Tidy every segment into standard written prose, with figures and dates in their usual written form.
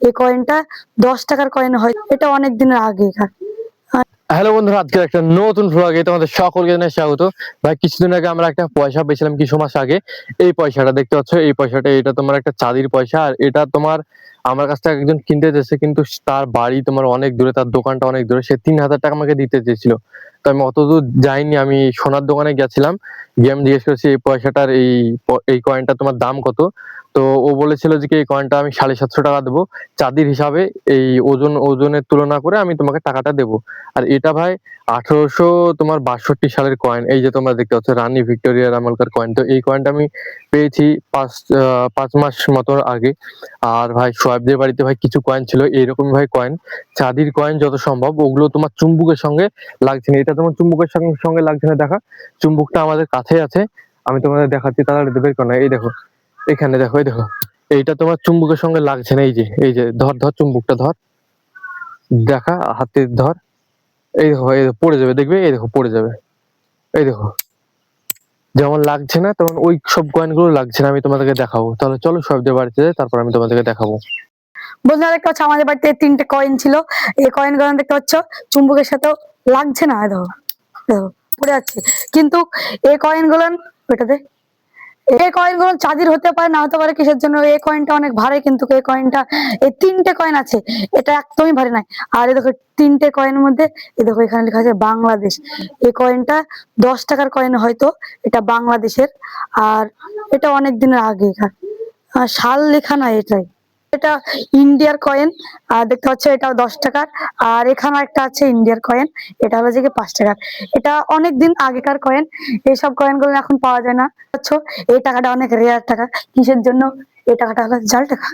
এই কয়েনটা 10 টাকার কয়েন হয়, এটা অনেক দিনের আগেকার। হ্যালো বন্ধুরা, আজকের একটা নতুন ভ্লগে তোমাদের সকলকে জানাই স্বাগত। ভাই কিছুদিন আগে আমরা একটা পয়সা পেয়েছিলাম কিছু মাস আগে। এই পয়সাটা দেখতে পাচ্ছ, এই পয়সাটা এটা তোমার একটা চাঁদির পয়সা। আর এটা তোমার আমার কাছ থেকে একজন কিনতে চেয়েছে, কিন্তু তার বাড়ি তোমার অনেক দূরে, তার দোকানটা অনেক দূরে। সে 3,000 টাকা আমাকে দিতে চেয়েছিল। তো আমি অত দূর যাইনি, আমি সোনার দোকানে গেছিলাম, গিয়ে আমি জিজ্ঞেস করেছি এই পয়সাটার এই কয়েনটা তোমার দাম কত। তো ও বলেছিল যে এই কয়েনটা আমি 750 টাকা দেবো চাঁদির হিসাবে, এই ওজনের তুলনা করে আমি তোমাকে টাকাটা দেবো। আর এটা ভাই 1862 সালের কয়েন। এই যে তোমরা দেখতে পাচ্ছ রানী ভিক্টোরিয়ার আমলকার কয়েন। তো এই কয়েনটা আমি পেয়েছি 5 মাস মতো আগে। আর ভাই সোহেবদের বাড়িতে ভাই কিছু কয়েন ছিল এইরকম ভাই কয়েন, চাঁদির কয়েন যত সম্ভব। ওগুলো তোমার চুম্বুকের সঙ্গে লাগছে না, এটা তোমার চুম্বুকের সঙ্গে লাগছে না। দেখা, চুম্বুকটা আমাদের কাছে আছে, আমি তোমাদের দেখাচ্ছি, তাহলে বের করো না। এই দেখো, এখানে দেখো, এই দেখো, এইটা তোমার চুম্বুকের সঙ্গে লাগছে না। এই যে ধর ধর চুম্বুকটা ধর, দেখা হাতে ধর, এই দেখো, এই পড়ে যাবে, দেখবে, এই দেখো পড়ে যাবে। এই দেখো যেমন লাগছে না, তেমন ওই সব কয়েন গুলো লাগছে না। আমি তোমাদেরকে দেখাবো, তাহলে চলো সবদের বাড়িতে যাই, তারপর আমি তোমাদেরকে দেখাবো। বন্ধুরা দেখতে পাচ্ছ আমাদের বাড়িতে 3টে কয়েন ছিল। এই কয়েন গুলো দেখতে পাচ্ছ চুম্বকের সাথেও লাগছে না, দেখো দেখো পড়ে যাচ্ছে। কিন্তু এই কয়েন গুলো, ওটাতে এই কয়েন গুলো চাঁদির হতে পারে, না হতে পারে কিসের জন্য। এই কয়েনটা অনেক ভারী, কিন্তু এই কয়েনটা, এই 3টে কয়েন আছে, এটা একদমই ভারী নাই। আর এই দেখো 3টে কয়েনের মধ্যে এই দেখো এখানে লেখা আছে বাংলাদেশ। এই কয়েনটা 10 টাকার কয়েন হয়তো, এটা বাংলাদেশের। আর এটা অনেক দিনের আগেকার, সাল লেখা নাই এটাই। এটা ইন্ডিয়ার কয়েন, আর দেখতে পাচ্ছ এটাও 10 টাকার। আর এখানে একটা আছে ইন্ডিয়ার কয়েন, এটা হলো যে 5 টাকার। এটা অনেক দিন আগেকার কয়েন, এইসব কয়েন গুলো এখন পাওয়া যায় না। বুঝছো, এই টাকাটা অনেক রেয়ার টাকা। কিসের জন্য? এই টাকাটা হলো জাল টাকা।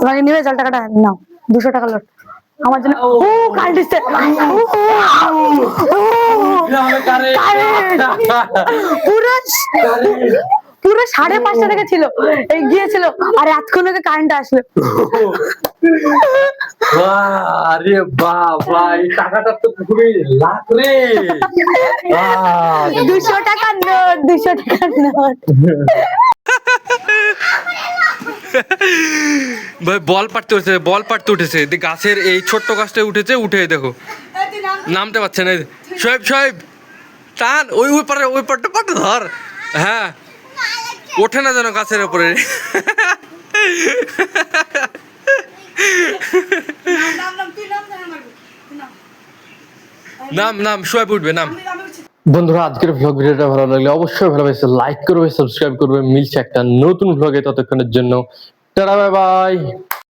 তোমাকে নিবে জাল টাকাটা? নাও, 200 টাকা লোট আমার জন্য। ও কারেন্ট এসছে, পুরো 5:30 থেকে ছিল, এই গিয়েছিল, আর এতক্ষণ আগে কারেন্ট আসলো। আরে বাবা, এই টাকাটা তো খুবই লাখ রে। 200 টাকার নোট, 200 টাকার নোট। ভাই বল পাড়তে উঠেছে, গাছের এই ছোট্ট গাছটা উঠেছে, উঠে দেখো নামতে পারছে না। সোহেব টান, ওই পাটটা ধর। হ্যাঁ, ওঠে না যেন গাছের উপরে। নাম সোহেব উঠবে, নাম। বন্ধুরা, আজকের ভ্লগ ভিডিওটা ভালো লাগলে অবশ্যই ভালোবাসে লাইক করবে, সাবস্ক্রাইব করবে। মিলছে একটা নতুন ভ্লগে, ততক্ষণের জন্য টাটা, বাই বাই।